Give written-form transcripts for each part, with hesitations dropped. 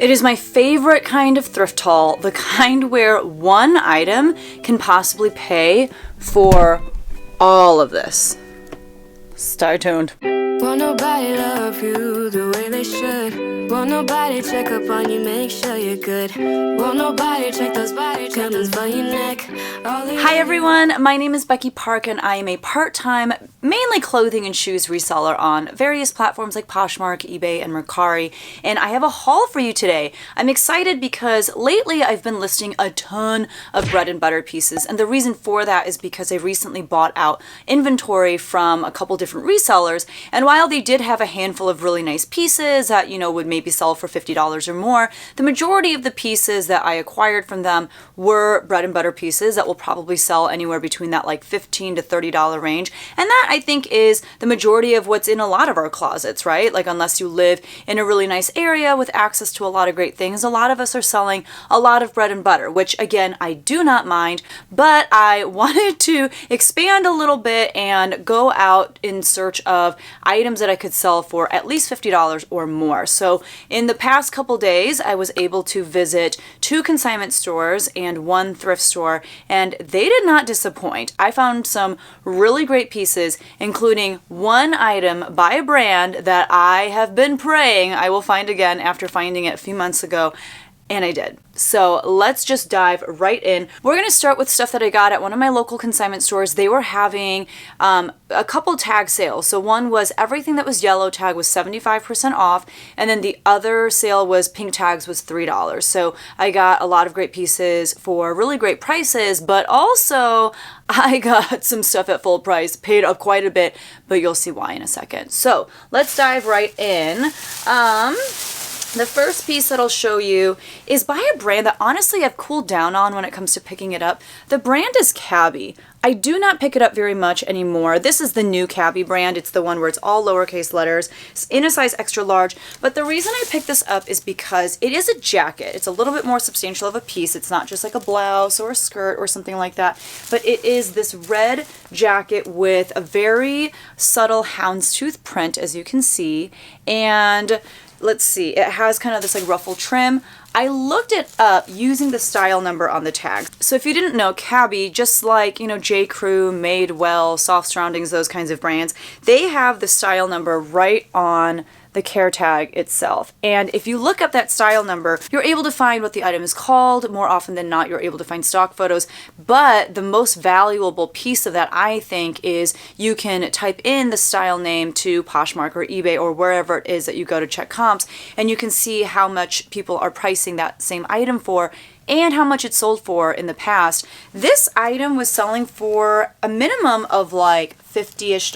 It is my favorite kind of thrift haul, the kind where one item can possibly pay for all of this. Stay tuned. Won't nobody love you the way they should. Won't nobody check up on you, make sure you're good. Won't nobody check those body treatments for your neck. Hi everyone, my name is Becky Park and I am a part-time, mainly clothing and shoes reseller on various platforms like Poshmark, eBay, and Mercari. And I have a haul for you today. I'm excited because lately I've been listing a ton of bread and butter pieces. And the reason for that is because I recently bought out inventory from a couple different resellers. And while they did have a handful of really nice pieces that, would maybe sell for $50 or more, the majority of the pieces that I acquired from them were bread and butter pieces that will probably sell anywhere between that like $15 to $30 range. And that I think is the majority of what's in a lot of our closets, right? Like unless you live in a really nice area with access to a lot of great things, a lot of us are selling a lot of bread and butter, which again, I do not mind, but I wanted to expand a little bit and go out in search of items that I could sell for at least $50 or more. So in the past couple days, I was able to visit 2 consignment stores and 1 thrift store, and they did not disappoint. I found some really great pieces, including one item by a brand that I have been praying I will find again after finding it a few months ago, and I did. So let's just dive right in. We're going to start with stuff that I got at one of my local consignment stores. They were having a couple tag sales. So one was everything that was yellow tag was 75% off, and then the other sale was pink tags was $3. So I got a lot of great pieces for really great prices, but also I got some stuff at full price, paid up quite a bit, but you'll see why in a second. So let's dive right in. The first piece that I'll show you is by a brand that honestly I've cooled down on when it comes to picking it up. The brand is Camo. I do not pick it up very much anymore. This is the new Camo brand. It's the one where it's all lowercase letters. It's in a size extra large. But the reason I picked this up is because it is a jacket. It's a little bit more substantial of a piece. It's not just like a blouse or a skirt or something like that. But it is this red jacket with a very subtle houndstooth print, as you can see. And let's see, it has kind of this like ruffle trim. I looked it up using the style number on the tag. So if you didn't know, Camo, just like, J. Crew, Madewell, Soft Surroundings, those kinds of brands, they have the style number right on the care tag itself. And if you look up that style number, you're able to find what the item is called. More often than not, you're able to find stock photos. But the most valuable piece of that, I think, is you can type in the style name to Poshmark or eBay or wherever it is that you go to check comps, and you can see how much people are pricing that same item for and how much it sold for in the past. This item was selling for a minimum of like $50-ish,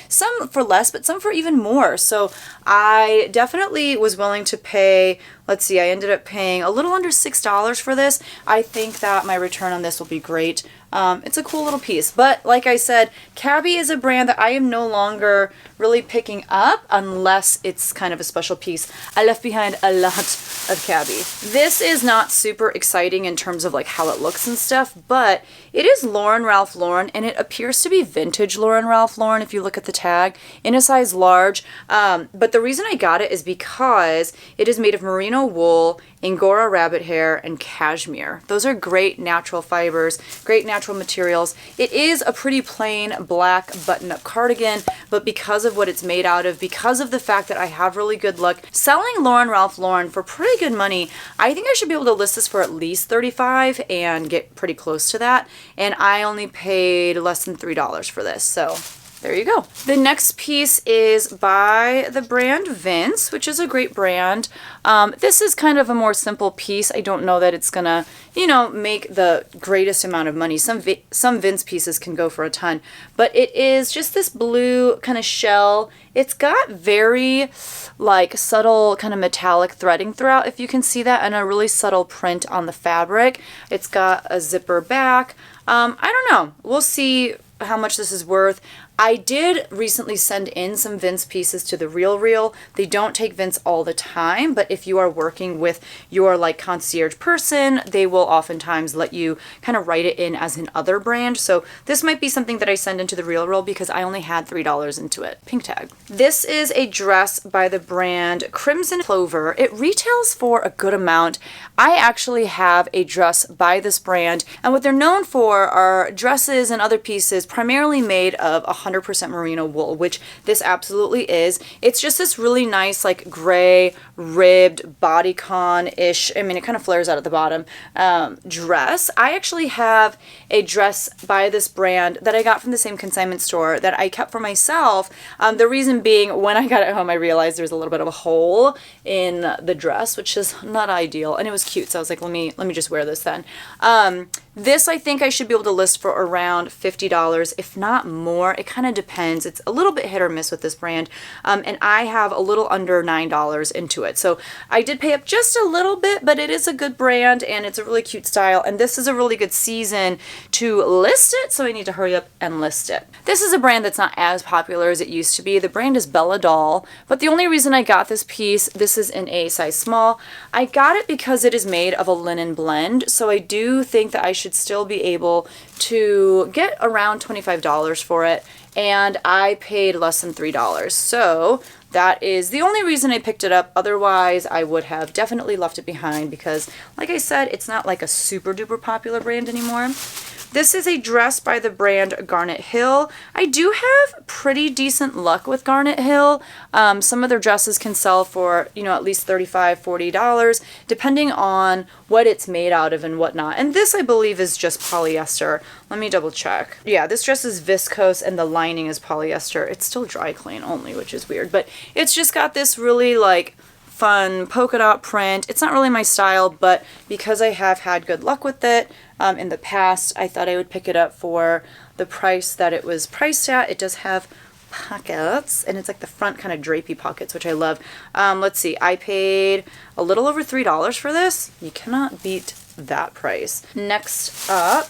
some for less, but some for even more. So I definitely was willing to pay, let's see, I ended up paying a little under $6 for this. I think that my return on this will be great. It's a cool little piece, but like I said, Camo is a brand that I am no longer really picking up unless it's kind of a special piece. I left behind a lot of Camo. This is not super exciting in terms of like how it looks and stuff, but it is Lauren Ralph Lauren, and it appears to be vintage Lauren Ralph Lauren if you look at the tag, in a size large. But the reason I got it is because it is made of merino wool, Angora rabbit hair, and cashmere. Those are great natural fibers, great natural materials. It is a pretty plain black button-up cardigan, but because of what it's made out of, because of the fact that I have really good luck selling Lauren Ralph Lauren for pretty good money, I think I should be able to list this for at least $35 and get pretty close to that. And I only paid less than $3 for this, so there you go. The next piece is by the brand Vince, which is a great brand. This is kind of a more simple piece. I don't know that it's gonna, make the greatest amount of money. Some Vince pieces can go for a ton, but it is just this blue kind of shell. It's got very like subtle kind of metallic threading throughout, if you can see that, and a really subtle print on the fabric. It's got a zipper back. I don't know. We'll see how much this is worth. I did recently send in some Vince pieces to the Real. They don't take Vince all the time, but if you are working with your like concierge person, they will oftentimes let you kind of write it in as an other brand. So this might be something that I send into the Real because I only had $3 into it. Pink tag. This is a dress by the brand Crimson Clover. It retails for a good amount. I actually have a dress by this brand, and what they're known for are dresses and other pieces primarily made of 100% merino wool, which this absolutely is. It's just this really nice like gray ribbed bodycon-ish, I mean it kind of flares out at the bottom, dress. I actually have a dress by this brand that I got from the same consignment store that I kept for myself. The reason being, when I got it home I realized there was a little bit of a hole in the dress, which is not ideal, and it was cute, so I was like, let me just wear this then. This I think I should be able to list for around $50, if not more. It kind of depends. It's a little bit hit or miss with this brand, and I have a little under $9 into it. So I did pay up just a little bit, but it is a good brand and it's a really cute style, and this is a really good season to list it, so I need to hurry up and list it. This is a brand that's not as popular as it used to be. The brand is Bella Doll, but the only reason I got this piece, this is in a size small, I got it because it is made of a linen blend, so I do think that I should still be able to get around $25 for it, and I paid less than $3. So that is the only reason I picked it up. Otherwise, I would have definitely left it behind because, like I said, it's not like a super duper popular brand anymore. This is a dress by the brand Garnet Hill. I do have pretty decent luck with Garnet Hill. Some of their dresses can sell for, you know, at least $35, $40, depending on what it's made out of and whatnot. And this, I believe, is just polyester. Let me double check. Yeah, this dress is viscose and the lining is polyester. It's still dry clean only, which is weird. But it's just got this really, like, fun polka dot print. It's not really my style, but because I have had good luck with it in the past, I thought I would pick it up for the price that it was priced at. It does have pockets, and it's like the front kind of drapey pockets, which I love. Let's see, I paid a little over $3 for this. You cannot beat that price. Next up,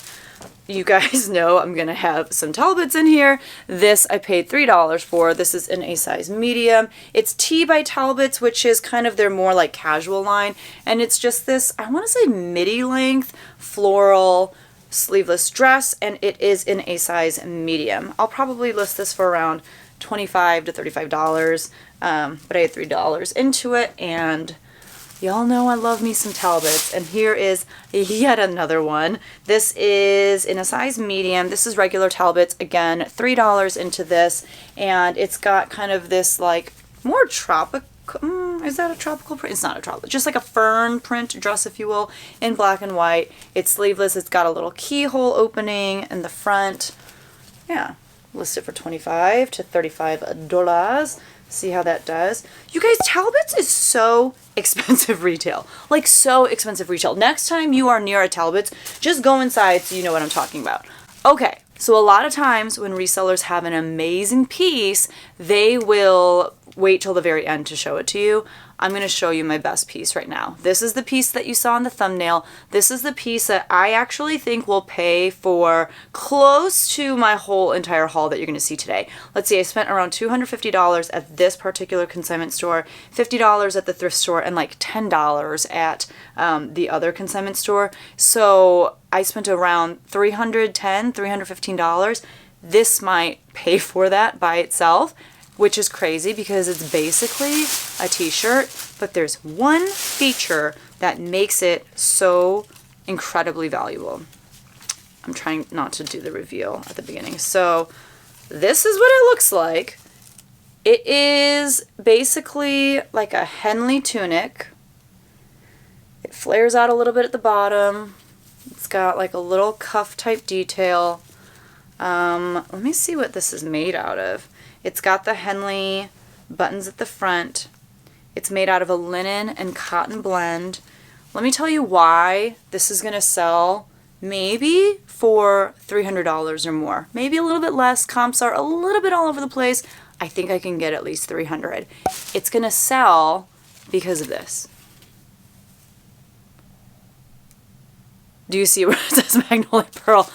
you guys know I'm gonna have some Talbots in here. This I paid $3 for. This is in a size medium. It's T by Talbots, which is kind of their more like casual line, and it's just this, I want to say midi length floral sleeveless dress, and it is in a size medium. I'll probably list this for around $25 to $35, but I had $3 into it, and y'all know I love me some Talbots, and here is yet another one. This is in a size medium. This is regular Talbots. Again, $3 into this, and it's got kind of this like more tropical, is that a tropical print? It's not a tropical, just like a fern print dress, if you will, in black and white. It's sleeveless. It's got a little keyhole opening in the front. Yeah, listed for $25 to $35. See how that does. You guys, Talbots is so expensive retail. Like, so expensive retail. Next time you are near a Talbots, just go inside so you know what I'm talking about. Okay, so a lot of times when resellers have an amazing piece, they will wait till the very end to show it to you. I'm going to show you my best piece right now. This is the piece that you saw in the thumbnail. This is the piece that I actually think will pay for close to my whole entire haul that you're going to see today. Let's see, I spent around $250 at this particular consignment store, $50 at the thrift store, and like $10 at the other consignment store. So I spent around $310, $315. This might pay for that by itself, which is crazy because it's basically a t-shirt, but there's one feature that makes it so incredibly valuable. I'm trying not to do the reveal at the beginning. So this is what it looks like. It is basically like a Henley tunic. It flares out a little bit at the bottom. It's got like a little cuff type detail. Let me see what this is made out of. It's got the Henley buttons at the front. It's made out of a linen and cotton blend. Let me tell you why this is going to sell maybe for $300 or more. Maybe a little bit less. Comps are a little bit all over the place. I think I can get at least $300. It's going to sell because of this. Do you see where it says Magnolia Pearl?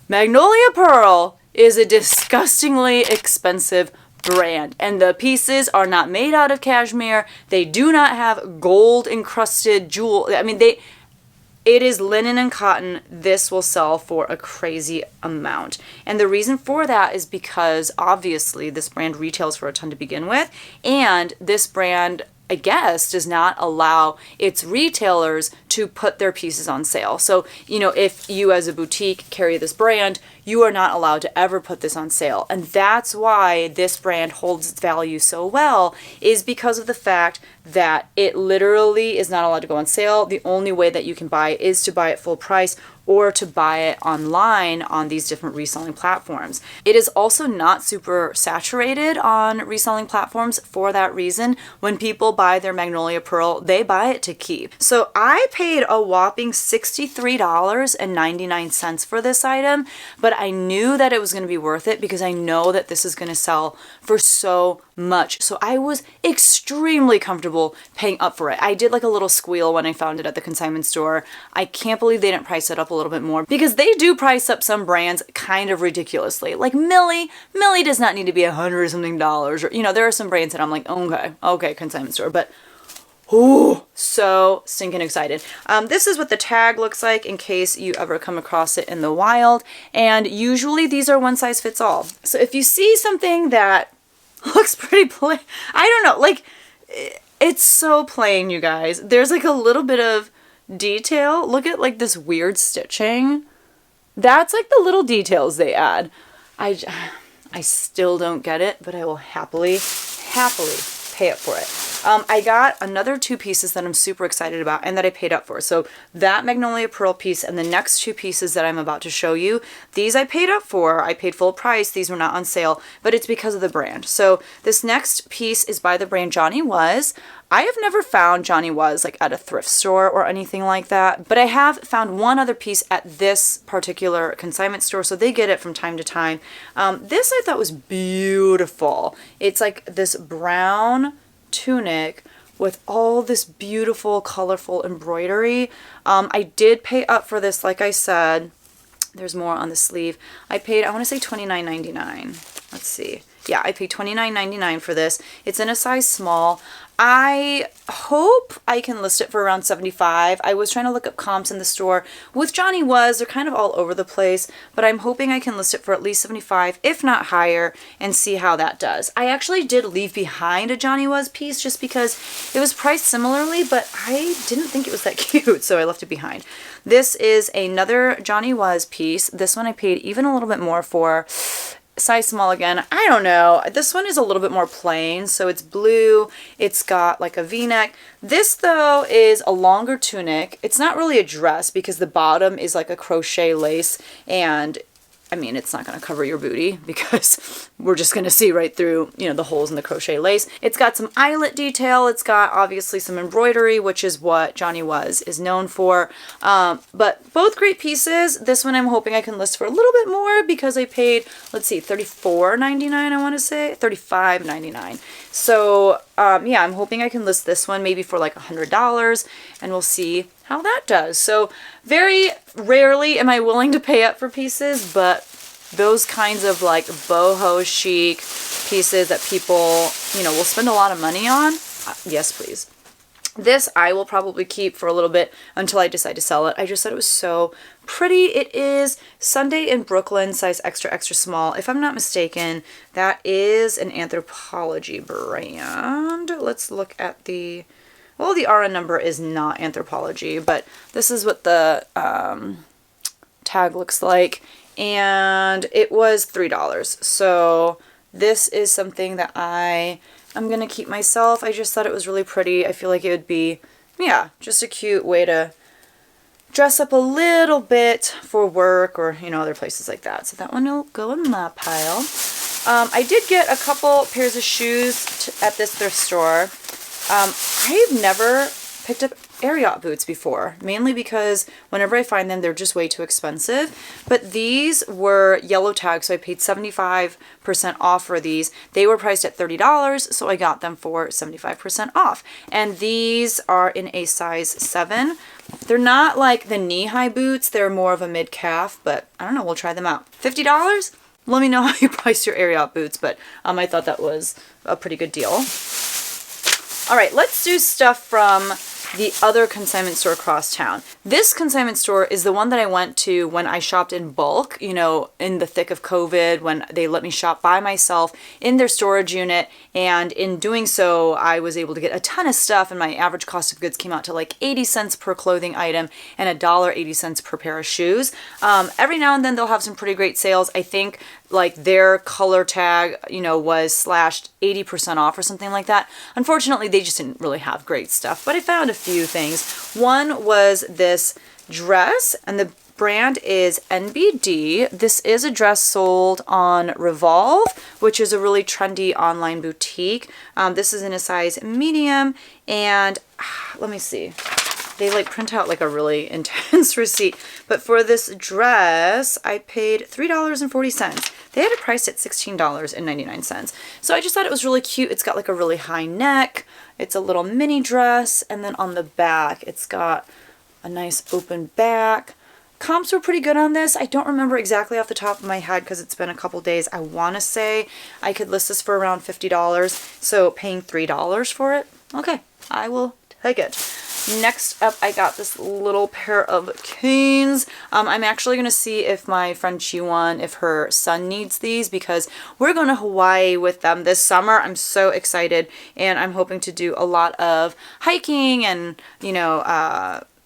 Magnolia Pearl is a disgustingly expensive brand, and the pieces are not made out of cashmere. They do not have gold encrusted jewel. I mean, it is linen and cotton. This will sell for a crazy amount. And the reason for that is because obviously this brand retails for a ton to begin with, and this brand, I guess, does not allow its retailers to put their pieces on sale. So, if you as a boutique carry this brand, you are not allowed to ever put this on sale. And that's why this brand holds its value so well, is because of the fact that it literally is not allowed to go on sale. The only way that you can buy it is to buy it full price or to buy it online on these different reselling platforms. It is also not super saturated on reselling platforms for that reason. When people buy their Magnolia Pearl, they buy it to keep. So I paid a whopping $63.99 for this item, but I knew that it was going to be worth it because I know that this is going to sell for so much. So I was extremely comfortable paying up for it. I did like a little squeal when I found it at the consignment store. I can't believe they didn't price it up a little bit more, because they do price up some brands kind of ridiculously. Like Millie does not need to be $100 or something, or there are some brands that I'm like, okay, consignment store, but ooh, so stinking excited. This is what the tag looks like in case you ever come across it in the wild. And usually these are one size fits all. So if you see something that looks pretty plain, I don't know, like it's so plain, you guys. There's like a little bit of detail. Look at like this weird stitching. That's like the little details they add. I still don't get it, but I will happily pay up for it. I got another 2 pieces that I'm super excited about and that I paid up for. So that Magnolia Pearl piece and the next 2 pieces that I'm about to show you, these I paid up for. I paid full price. These were not on sale, but it's because of the brand. So this next piece is by the brand Johnny Was. I have never found Johnny Was like at a thrift store or anything like that, but I have found one other piece at this particular consignment store, so they get it from time to time. This I thought was beautiful. It's like this brown tunic with all this beautiful, colorful embroidery. I did pay up for this, like I said. There's more on the sleeve. I want to say $29.99. Let's see. Yeah, I paid $29.99 for this. It's in a size small. I hope I can list it for around $75. I was trying to look up comps in the store. With Johnny Was, they're kind of all over the place, but I'm hoping I can list it for at least $75, if not higher, and see how that does. I actually did leave behind a Johnny Was piece just because it was priced similarly, but I didn't think it was that cute, so I left it behind. This is another Johnny Was piece. This one I paid even a little bit more for. Size small again. I don't know. This one is a little bit more plain. So it's blue. It's got like a V-neck. This though is a longer tunic. It's not really a dress because the bottom is like a crochet lace, and I mean, it's not going to cover your booty because we're just going to see right through, the holes in the crochet lace. It's got some eyelet detail. It's got obviously some embroidery, which is what Johnny Was is known for. But both great pieces. This one I'm hoping I can list for a little bit more because I paid, let's see, $34.99, I want to say, $35.99. So, yeah, I'm hoping I can list this one maybe for like $100, and we'll see how that does. So very rarely am I willing to pay up for pieces, but those kinds of like boho chic pieces that people, will spend a lot of money on, yes, please. This I will probably keep for a little bit until I decide to sell it. I just thought it was so pretty. It is Sunday in Brooklyn, size extra, extra small. If I'm not mistaken, that is an Anthropologie brand. Let's look at the... Well, the RN number is not Anthropologie, but this is what the tag looks like. And it was $3. So this is something that I'm going to keep myself. I just thought it was really pretty. I feel like it would be, yeah, just a cute way to dress up a little bit for work or, other places like that. So that one will go in my pile. I did get a couple pairs of shoes at this thrift store. I've never picked up Ariat boots before, mainly because whenever I find them, they're just way too expensive. But these were yellow tags, so I paid 75% off for these. They were priced at $30, so I got them for 75% off. And these are in a size 7. They're not like the knee-high boots. They're more of a mid-calf, but I don't know. We'll try them out. $50? let me know how you price your area out boots, but I thought that was a pretty good deal. All right, let's do stuff from the other consignment store across town. This consignment store is the one that I went to when I shopped in bulk, you know, in the thick of COVID, when they let me shop by myself in their storage unit. And in doing so, I was able to get a ton of stuff, and my average cost of goods came out to like 80 cents per clothing item and $1.80 per pair of shoes. Every now and then they'll have some pretty great sales. I think like their color tag, you know, was slashed 80% off or something like that. Unfortunately, they just didn't really have great stuff, but I found a few things. One was this dress, and the brand is NBD. This is a dress sold on Revolve, which is a really trendy online boutique. This is in a size medium, and let me see. They like print out like a really intense receipt. But for this dress, I paid $3.40. They had it priced at $16.99. So I just thought it was really cute. It's got like a really high neck. It's a little mini dress. And then on the back, it's got a nice open back. Comps were pretty good on this. I don't remember exactly off the top of my head because it's been a couple days. I want to say I could list this for around $50. So paying $3 for it, okay, I will take it. Next up, I got this little pair of canes. I'm actually going to see if my friend Chiwon, if her son needs these, because we're going to Hawaii with them this summer. I'm so excited, and I'm hoping to do a lot of hiking and, you know,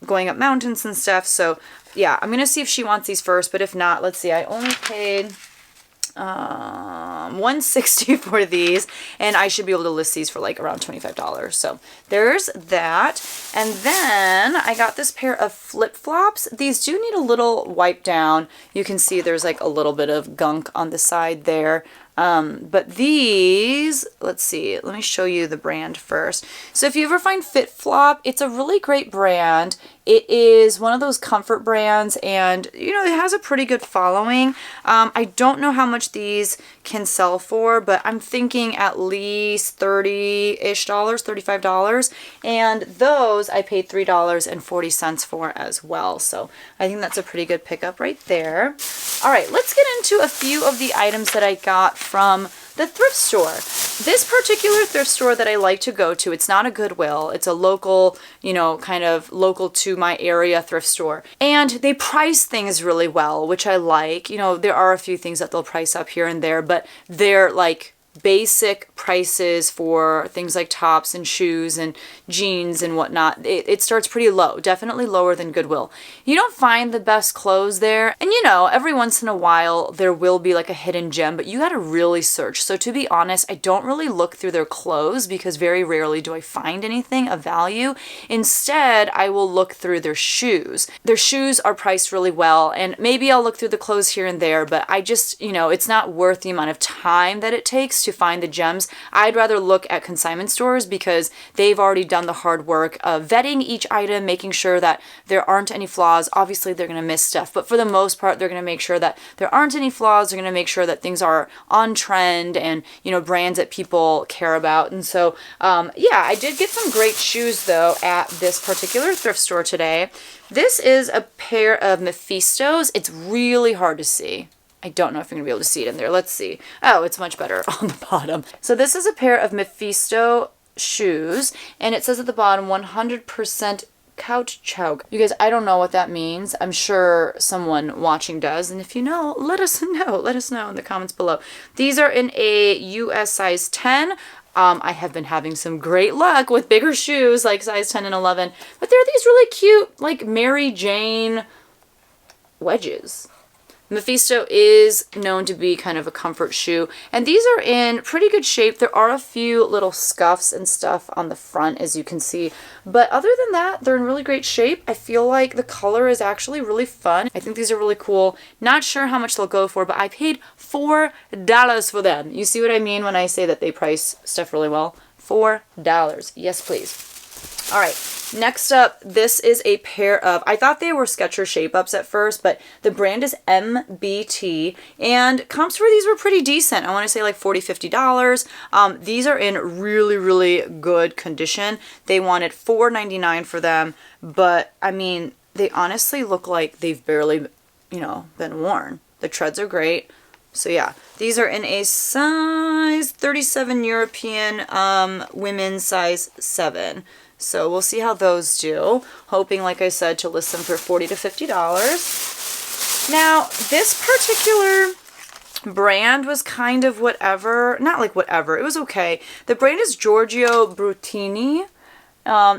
going up mountains and stuff. So yeah, I'm going to see if she wants these first, but if not, let's see. I only paid $160 for these, and I should be able to list these for like around $25. So there's that. And then I got this pair of flip-flops. These do need a little wipe down. You can see there's like a little bit of gunk on the side there. But these, let's see, let me show you the brand first. So if you ever find FitFlop, it's a really great brand. It is one of those comfort brands, and you know, it has a pretty good following. I don't know how much these can sell for, but I'm thinking at least $30-ish, $35. And those I paid $3.40 for as well. So I think that's a pretty good pickup right there. All right, let's get into a few of the items that I got from the thrift store. This particular thrift store that I like to go to, it's not a Goodwill. It's a local, you know, kind of local to my area thrift store. And they price things really well, which I like. You know, there are a few things that they'll price up here and there, but they're like basic prices for things like tops and shoes and jeans and whatnot. It starts pretty low, definitely lower than Goodwill. You don't find the best clothes there, and you know, every once in a while there will be like a hidden gem, but you gotta really search. So to be honest, I don't really look through their clothes because very rarely do I find anything of value. Instead, I will look through their shoes. Their shoes are priced really well, and maybe I'll look through the clothes here and there, but I just, you know, it's not worth the amount of time that it takes to find the gems. I'd rather look at consignment stores because they've already done the hard work of vetting each item, making sure that there aren't any flaws. Obviously, they're going to miss stuff, but for the most part, they're going to make sure that there aren't any flaws. They're going to make sure that things are on trend and, you know, brands that people care about. And so, yeah, I did get some great shoes, though, at this particular thrift store today. This is a pair of Mephistos. It's really hard to see. I don't know if you're going to be able to see it in there. Let's see. Oh, it's much better on the bottom. So this is a pair of Mephisto shoes, and it says at the bottom 100% couch choke. You guys, I don't know what that means. I'm sure someone watching does, and if you know, let us know. Let us know in the comments below. These are in a US size 10. I have been having some great luck with bigger shoes like size 10 and 11, but they're these really cute, like Mary Jane wedges. Mephisto is known to be kind of a comfort shoe, and these are in pretty good shape. There are a few little scuffs and stuff on the front, as you can see, but other than that, they're in really great shape. I feel like the color is actually really fun. I think these are really cool. Not sure how much they'll go for, but I paid $4 for them. You see what I mean when I say that they price stuff really well? $4. Yes, please. All right, next up, this is a pair of, I thought they were Skechers Shape-Ups at first, but the brand is MBT, and comps for these were pretty decent. I want to say like $40, $50. These are in really, really good condition. They wanted $4.99 for them, but I mean, they honestly look like they've barely, you know, been worn. The treads are great. So yeah, these are in a size 37 European, women's size 7. So we'll see how those do. Hoping, like I said, to list them for $40 to $50. Now, this particular brand was kind of whatever. Not like whatever. It was okay. The brand is Giorgio Brutini.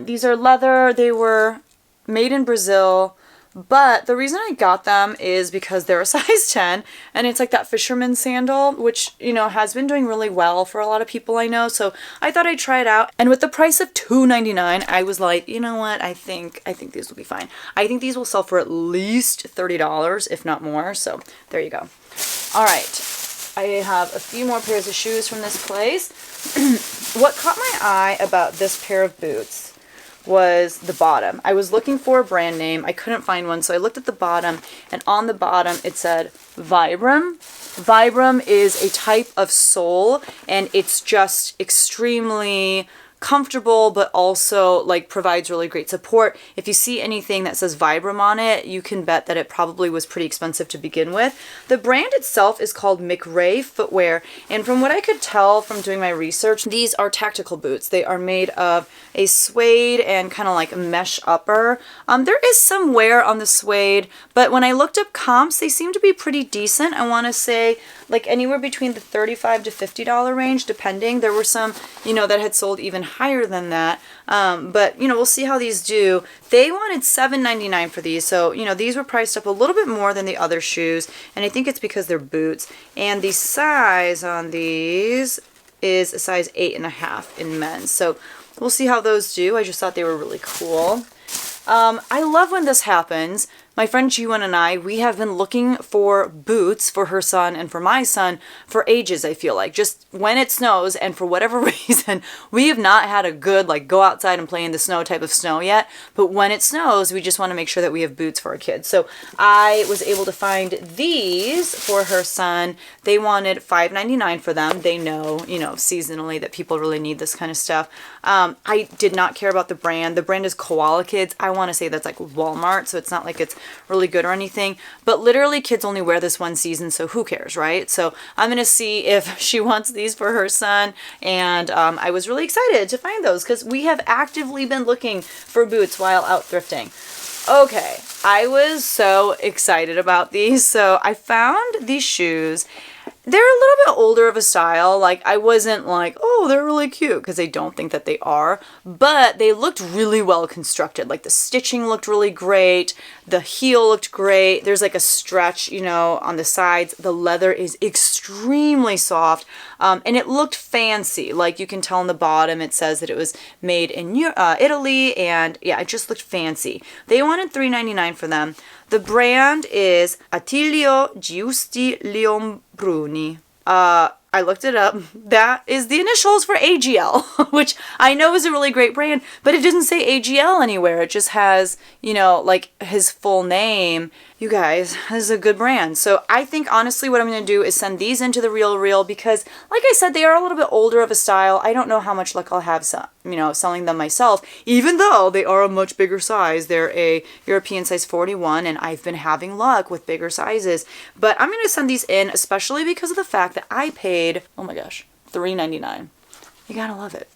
These are leather. They were made in Brazil. But the reason I got them is because they're a size 10, and it's like that fisherman sandal, which, you know, has been doing really well for a lot of people I know. So I thought I'd try it out. And with the price of $2.99, I was like, you know what? I think these will be fine. I think these will sell for at least $30, if not more. So there you go. All right. I have a few more pairs of shoes from this place. What caught my eye about this pair of boots was the bottom. I was looking for a brand name. I couldn't find one, so I looked at the bottom, and on the bottom it said Vibram. Vibram is a type of sole, and it's just extremely comfortable, but also like provides really great support. If you see anything that says Vibram on it, you can bet that it probably was pretty expensive to begin with. The brand itself is called McRae Footwear, and from what I could tell from doing my research, these are tactical boots. They are made of a suede and kind of like a mesh upper. There is some wear on the suede, but when I looked up comps, they seem to be pretty decent. I want to say like anywhere between the $35 to $50 range, depending. There were some, you know, that had sold even higher than that. But, you know, we'll see how these do. They wanted $7.99 for these. So, you know, these were priced up a little bit more than the other shoes. And I think it's because they're boots. And the size on these is a size 8.5 in men's. So we'll see how those do. I just thought they were really cool. I love when this happens. My friend Jiwon and I, we have been looking for boots for her son and for my son for ages, I feel like. Just when it snows, and for whatever reason, we have not had a good, like, go outside and play in the snow type of snow yet. But when it snows, we just want to make sure that we have boots for our kids. So I was able to find these for her son. They wanted $5.99 for them. They know, you know, seasonally that people really need this kind of stuff. I did not care about the brand. The brand is Koala Kids. I want to say that's like Walmart, so it's not like it's really good or anything, but literally kids only wear this one season, so who cares, right? So I'm gonna see if she wants these for her son, and I was really excited to find those because we have actively been looking for boots while out thrifting. Okay, I was so excited about these. So I found these shoes. They're a little bit older of a style. Like, I wasn't like, oh, they're really cute, because I don't think that they are. But they looked really well constructed. Like, the stitching looked really great. The heel looked great. There's like a stretch, you know, on the sides. The leather is extremely soft. And it looked fancy. Like, you can tell on the bottom it says that it was made in Italy. And yeah, it just looked fancy. They wanted $3.99 for them. The brand is Attilio Giusti Leombruni. I looked it up. That is the initials for AGL, which I know is a really great brand, but it doesn't say AGL anywhere. It just has, you know, like his full name. You guys, this is a good brand. So I think honestly what I'm going to do is send these into the Reel because, like I said, they are a little bit older of a style. I don't know how much luck I'll have, you know, selling them myself, even though they are a much bigger size. They're a European size 41, and I've been having luck with bigger sizes. But I'm going to send these in, especially because of the fact that I paid, oh my gosh, $3.99. You gotta love it.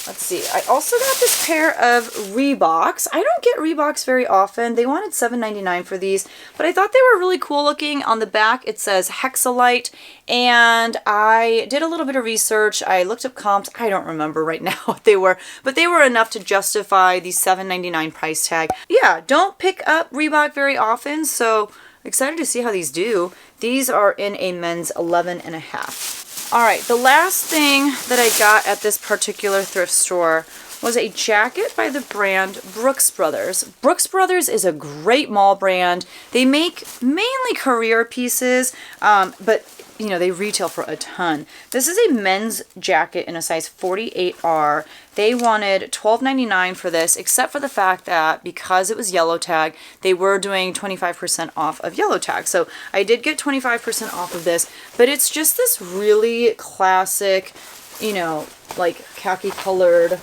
Let's see. I also got this pair of Reeboks. I don't get Reeboks very often. They wanted $7.99 for these, but I thought they were really cool looking. On the back, it says Hexalite, and I did a little bit of research. I looked up comps. I don't remember right now what they were, but they were enough to justify the $7.99 price tag. Yeah, don't pick up Reebok very often, so excited to see how these do. These are in a men's 11.5. All right, the last thing that I got at this particular thrift store was a jacket by the brand Brooks Brothers. Brooks Brothers is a great mall brand. They make mainly career pieces, but you know, they retail for a ton. This is a men's jacket in a size 48R. They wanted $12.99 for this, except for the fact that because it was yellow tag, they were doing 25% off of yellow tag. So I did get 25% off of this, but it's just this really classic, you know, like khaki colored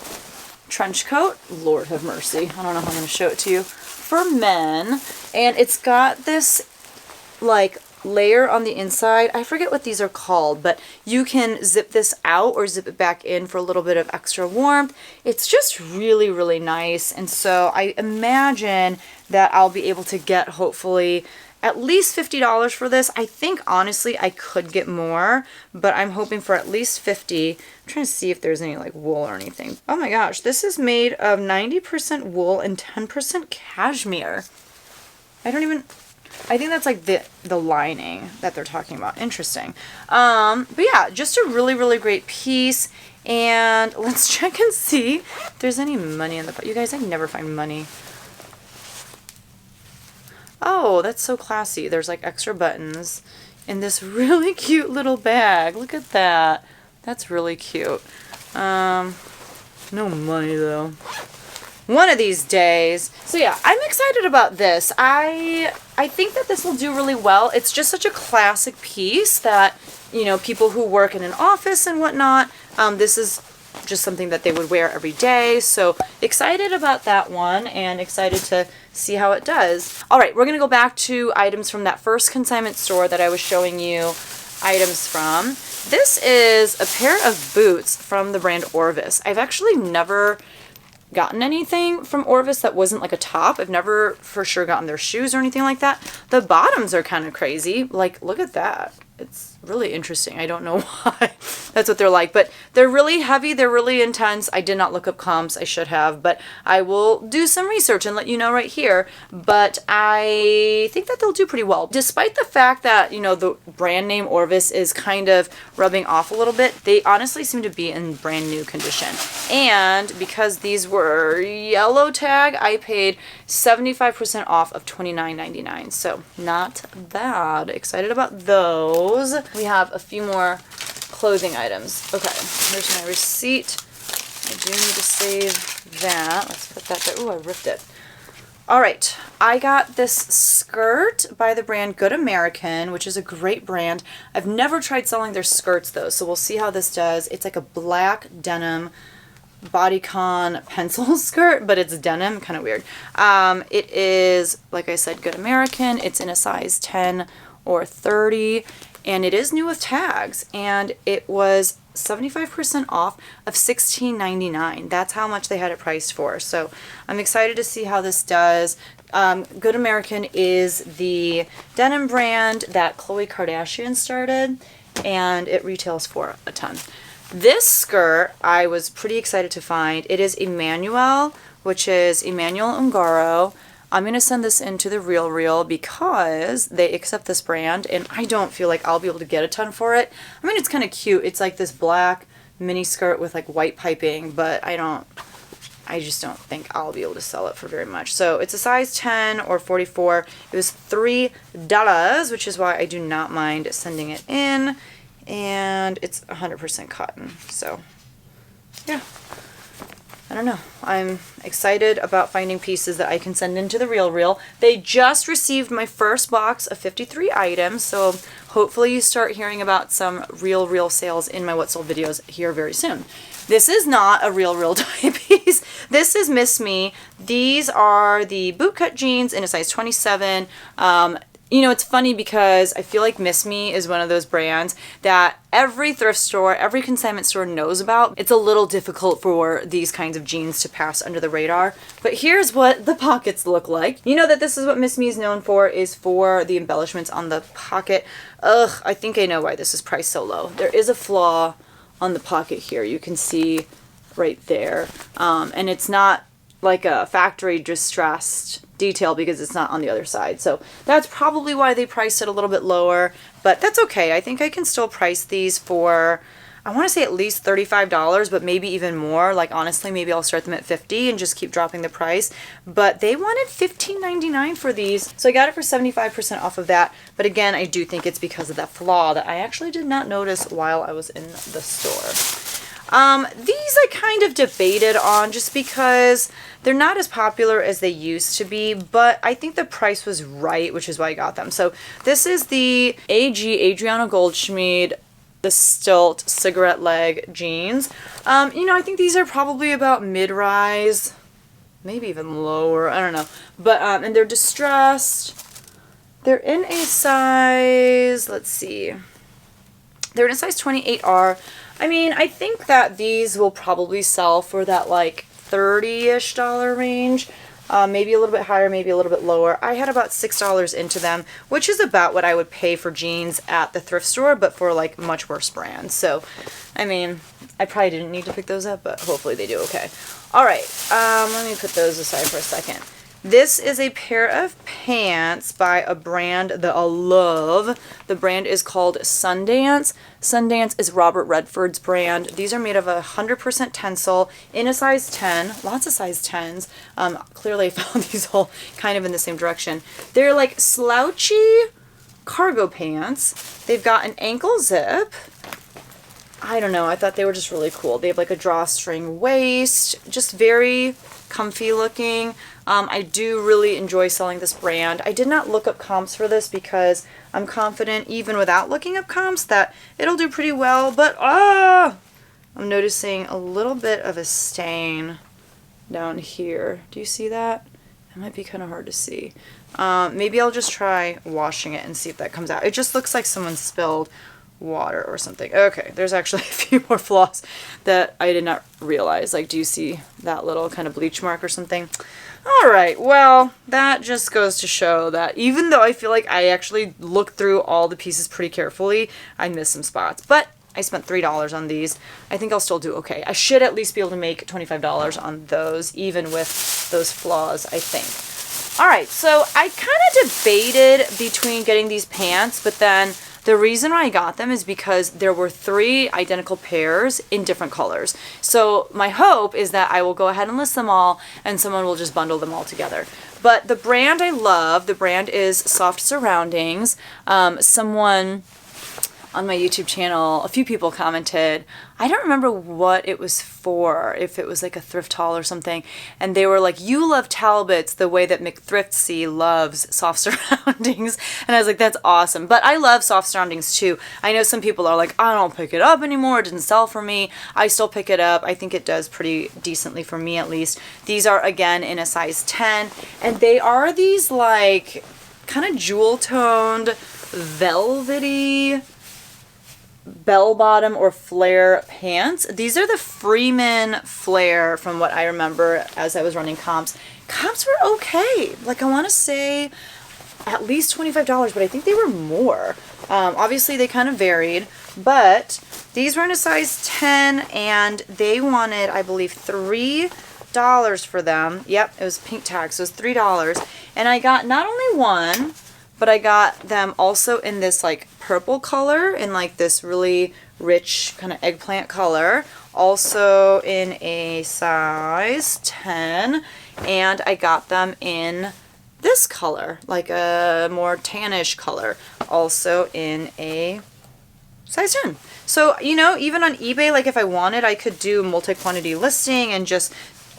trench coat. Lord have mercy. I don't know how I'm going to show it to you. For men. And it's got this like layer on the inside. I forget what these are called, but you can zip this out or zip it back in for a little bit of extra warmth. It's just really, really nice. And so I imagine that I'll be able to get hopefully at least $50 for this. I think honestly I could get more, but I'm hoping for at least 50. I'm trying to see if there's any like wool or anything. Oh my gosh, this is made of 90% wool and 10% cashmere. I think that's like the lining that they're talking about. Interesting. But yeah, just a really, really great piece. And let's check and see if there's any money in the... You guys, I never find money. Oh, that's so classy. There's like extra buttons in this really cute little bag. Look at that. That's really cute. No money though. One of these days. So yeah, I'm excited about this. I think that this will do really well. It's just such a classic piece that, you know, people who work in an office and whatnot, this is just something that they would wear every day. So excited about that one and excited to see how it does. All right, we're going to go back to items from that first consignment store that I was showing you items from. This is a pair of boots from the brand Orvis. I've actually never gotten anything from Orvis that wasn't like a top. I've never for sure gotten their shoes or anything like that. The bottoms are kind of crazy. Like, look at that. It's really interesting. I don't know why that's what they're like, but they're really heavy. They're really intense. I did not look up comps. I should have, but I will do some research and let you know right here. But I think that they'll do pretty well. Despite the fact that, you know, the brand name Orvis is kind of rubbing off a little bit, they honestly seem to be in brand new condition. And because these were yellow tag, I paid 75% off of $29.99. So not bad. Excited about those. We have a few more clothing items. Okay, here's my receipt. I do need to save that. Let's put that there. Ooh, I ripped it. All right, I got this skirt by the brand Good American, which is a great brand. I've never tried selling their skirts though, so we'll see how this does. It's like a black denim bodycon pencil skirt, but it's denim, kind of weird. It is, like I said, Good American. It's in a size 10 or 30, and it is new with tags, and it was 75% off of $16.99. That's how much they had it priced for. So I'm excited to see how this does. Good American is the denim brand that Khloe Kardashian started, and it retails for a ton. This skirt I was pretty excited to find. It is Emmanuel, which is Emmanuel Ungaro. I'm going to send this into the RealReal because they accept this brand, and I don't feel like I'll be able to get a ton for it. I mean, it's kind of cute. It's like this black mini skirt with like white piping, but I just don't think I'll be able to sell it for very much. So it's a size 10 or 44. It was $3, which is why I do not mind sending it in, and it's 100% cotton. So yeah. I don't know. I'm excited about finding pieces that I can send into the RealReal. They just received my first box of 53 items, so hopefully you start hearing about some RealReal sales in my What Sold videos here very soon. This is not a RealReal type piece. This is Miss Me. These are the bootcut jeans in a size 27. You know, it's funny because I feel like Miss Me is one of those brands that every thrift store, every consignment store knows about. It's a little difficult for these kinds of jeans to pass under the radar. But here's what the pockets look like. You know that this is what Miss Me is known for, is for the embellishments on the pocket. Ugh, I think I know why this is priced so low. There is a flaw on the pocket here. You can see right there. And it's not like a factory distressed detail because it's not on the other side. So that's probably why they priced it a little bit lower, but that's okay. I think I can still price these for, I want to say at least $35, but maybe even more. Like honestly, maybe I'll start them at $50 and just keep dropping the price. But they wanted $15.99 for these, so I got it for 75% off of that. But again, I do think it's because of that flaw that I actually did not notice while I was in the store. These I kind of debated on just because they're not as popular as they used to be, but I think the price was right, which is why I got them. So this is the AG Adriana Goldschmied, the Stilt cigarette leg jeans. You know, I think these are probably about mid-rise, maybe even lower, I don't know. But, and they're distressed. They're in a size, let's see. They're in a size 28R. I mean, I think that these will probably sell for that like $30-ish range. Maybe a little bit higher, maybe a little bit lower. I had about $6 into them, which is about what I would pay for jeans at the thrift store, but for like much worse brands. So, I mean, I probably didn't need to pick those up, but hopefully they do okay. All right, let me put those aside for a second. This is a pair of pants by a brand that I love. The brand is called Sundance. Sundance is Robert Redford's brand. These are made of 100% tencel in a size 10. Lots of size 10s. Clearly I found these all kind of in the same direction. They're like slouchy cargo pants. They've got an ankle zip. I don't know. I thought they were just really cool. They have like a drawstring waist. Just very comfy looking. I do really enjoy selling this brand. I did not look up comps for this because I'm confident, even without looking up comps, that it'll do pretty well. But, I'm noticing a little bit of a stain down here. Do you see that? It might be kind of hard to see. Maybe I'll just try washing it and see if that comes out. It just looks like someone spilled water or something. Okay, there's actually a few more flaws that I did not realize. Like, do you see that little kind of bleach mark or something? All right, well, that just goes to show that even though I feel like I actually looked through all the pieces pretty carefully, I missed some spots. But I spent $3 on these. I think I'll still do okay. I should at least be able to make $25 on those, even with those flaws, I think. All right, so I kind of debated between getting these pants, but then the reason why I got them is because there were 3 identical pairs in different colors. So my hope is that I will go ahead and list them all and someone will just bundle them all together. But the brand I love, the brand is Soft Surroundings. Someone on my YouTube channel, a few people commented, I don't remember what it was for, if it was like a thrift haul or something, and they were like, you love Talbots the way that McThriftsy loves Soft Surroundings, and I was like, that's awesome. But I love Soft Surroundings too. I know some people are like, I don't pick it up anymore, it didn't sell for me. I still pick it up. I think it does pretty decently for me at least. These are again in a size 10, and they are these like kind of jewel-toned, velvety bell-bottom or flare pants. These are the Freeman flare from what I remember as I was running comps. Comps were okay. Like, I want to say at least $25, but I think they were more. Obviously, they kind of varied, but these were in a size 10, and they wanted, I believe, $3 for them. Yep, it was pink tag, so it was $3. And I got not only one, but I got them also in this like purple color, in like this really rich kind of eggplant color. Also in a size 10. And I got them in this color, like a more tannish color. Also in a size 10. So, you know, even on eBay, like if I wanted, I could do multi-quantity listing and just,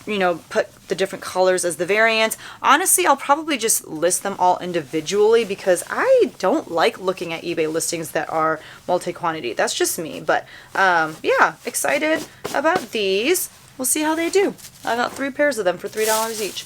you know, put the different colors as the variants. Honestly, I'll probably just list them all individually because I don't like looking at eBay listings that are multi-quantity. That's just me. But yeah, excited about these. We'll see how they do. I got 3 pairs of them for $3 each.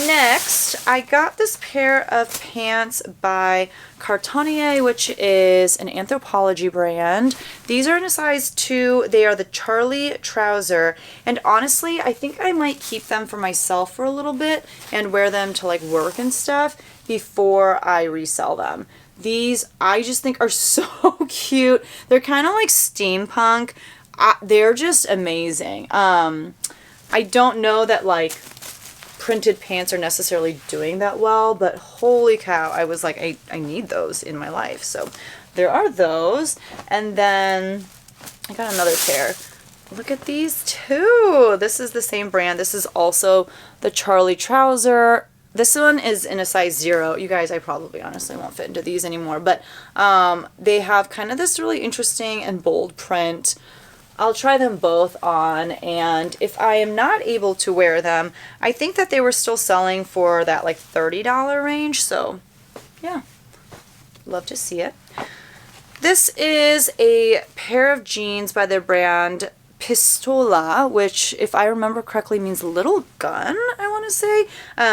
Next, I got this pair of pants by Cartonnier, which is an Anthropologie brand. These are in a size 2. They are the Charlie trouser. And honestly, I think I might keep them for myself for a little bit and wear them to like work and stuff before I resell them. These I just think are so cute. They're kind of like steampunk. They're just amazing. I don't know that like printed pants are necessarily doing that well, but holy cow, I was like, I need those in my life. So there are those. And then I got another pair. Look at these two. This is the same brand. This is also the Charlie trouser. This one is in a size 0. You guys, I probably honestly won't fit into these anymore, but they have kind of this really interesting and bold print. I'll try them both on, and if I am not able to wear them, I think that they were still selling for that like $30 range, so yeah, love to see it. This is a pair of jeans by their brand pistola, which if I remember correctly means little gun, I want to say.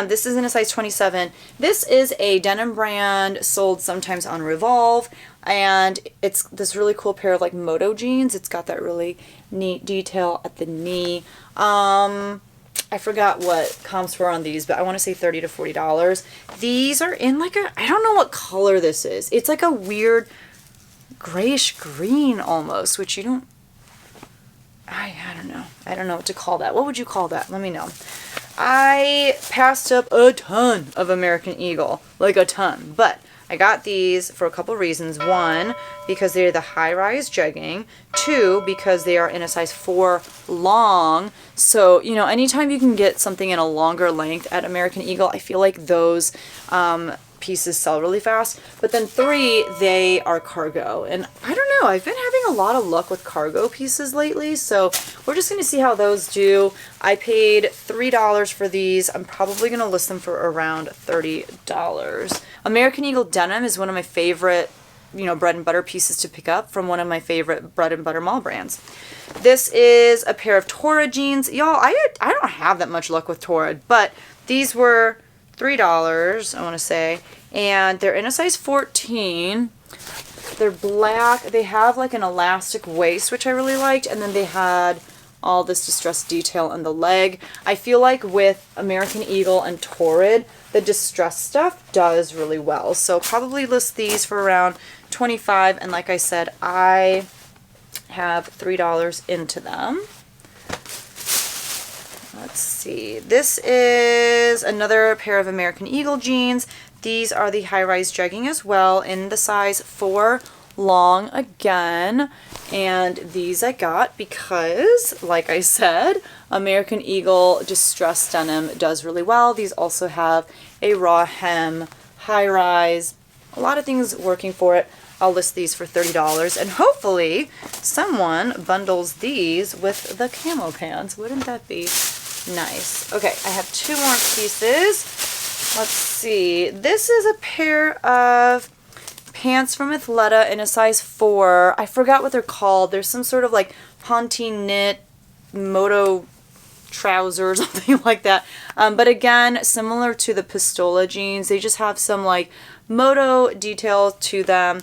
This is in a size 27. This is a denim brand sold sometimes on Revolve, and it's this really cool pair of like moto jeans. It's got that really neat detail at the knee. I forgot what comps were on these, but I want to say $30 to $40. These are in like a, I don't know what color this is. It's like a weird grayish green almost, which you don't, I don't know. I don't know what to call that. What would you call that? Let me know. I passed up a ton of American Eagle, like a ton, but I got these for a couple reasons. One, because they're the high-rise jegging. Two, because they are in a size 4 long. So, you know, anytime you can get something in a longer length at American Eagle, I feel like those pieces sell really fast. But then 3, they are cargo. And I don't know, I've been having a lot of luck with cargo pieces lately, so we're just going to see how those do. I paid $3 for these. I'm probably going to list them for around $30. American Eagle denim is one of my favorite, you know, bread and butter pieces to pick up from one of my favorite bread and butter mall brands. This is a pair of Torrid jeans. Y'all, I don't have that much luck with Torrid, but these were $3, I want to say, and they're in a size 14. They're black. They have like an elastic waist, which I really liked, and then they had all this distressed detail on the leg. I feel like with American Eagle and Torrid, the distressed stuff does really well. So probably list these for around $25, and like I said, I have $3 into them. Let's see. This is another pair of American Eagle jeans. These are the high-rise jegging as well in the size 4 long again. And these I got because, like I said, American Eagle distressed denim does really well. These also have a raw hem, high-rise, a lot of things working for it. I'll list these for $30, and hopefully someone bundles these with the camo pants. Wouldn't that be nice? Okay, I have 2 more pieces. Let's see. This is a pair of pants from Athleta in a size 4. I forgot what they're called. There's some sort of like ponte knit moto trouser or something like that. But again, similar to the Pistola jeans, they just have some like moto detail to them.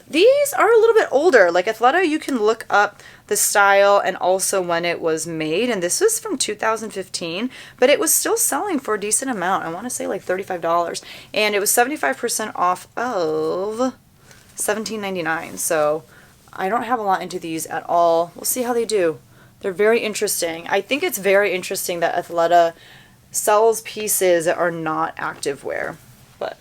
These are a little bit older. Like Athleta, you can look up the style and also when it was made, and this was from 2015, but it was still selling for a decent amount. I want to say like $35, and it was 75% off of $17.99. So I don't have a lot into these at all. We'll see how they do. They're very interesting. I think it's very interesting that Athleta sells pieces that are not activewear. But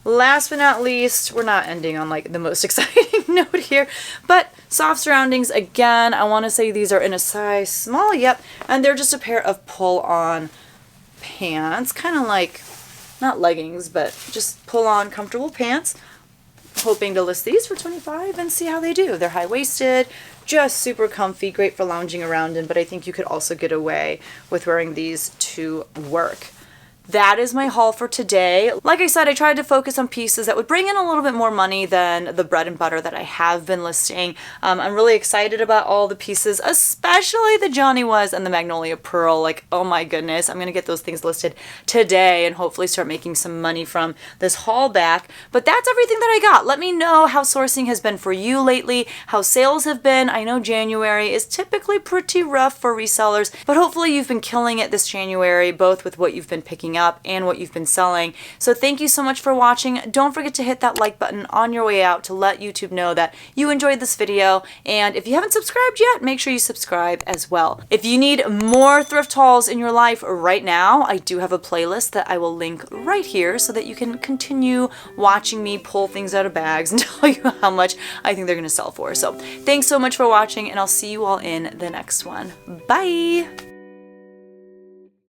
last but not least, we're not ending on like the most exciting note here, but soft surroundings again. I want to say these are in a size small, yep, and they're just a pair of pull-on pants, kind of like, not leggings, but just pull-on comfortable pants. Hoping to list these for $25 and see how they do. They're high-waisted, just super comfy, great for lounging around in, but I think you could also get away with wearing these to work. That is my haul for today. Like I said, I tried to focus on pieces that would bring in a little bit more money than the bread and butter that I have been listing. I'm really excited about all the pieces, especially the Johnny Was and the Magnolia Pearl. Like, oh my goodness, I'm gonna get those things listed today and hopefully start making some money from this haul back. But that's everything that I got. Let me know how sourcing has been for you lately, how sales have been. I know January is typically pretty rough for resellers, but hopefully you've been killing it this January, both with what you've been picking up and what you've been selling. So thank you so much for watching. Don't forget to hit that like button on your way out to let YouTube know that you enjoyed this video. And if you haven't subscribed yet, make sure you subscribe as well. If you need more thrift hauls in your life right now, I do have a playlist that I will link right here so that you can continue watching me pull things out of bags and tell you how much I think they're going to sell for. So thanks so much for watching, and I'll see you all in the next one. Bye!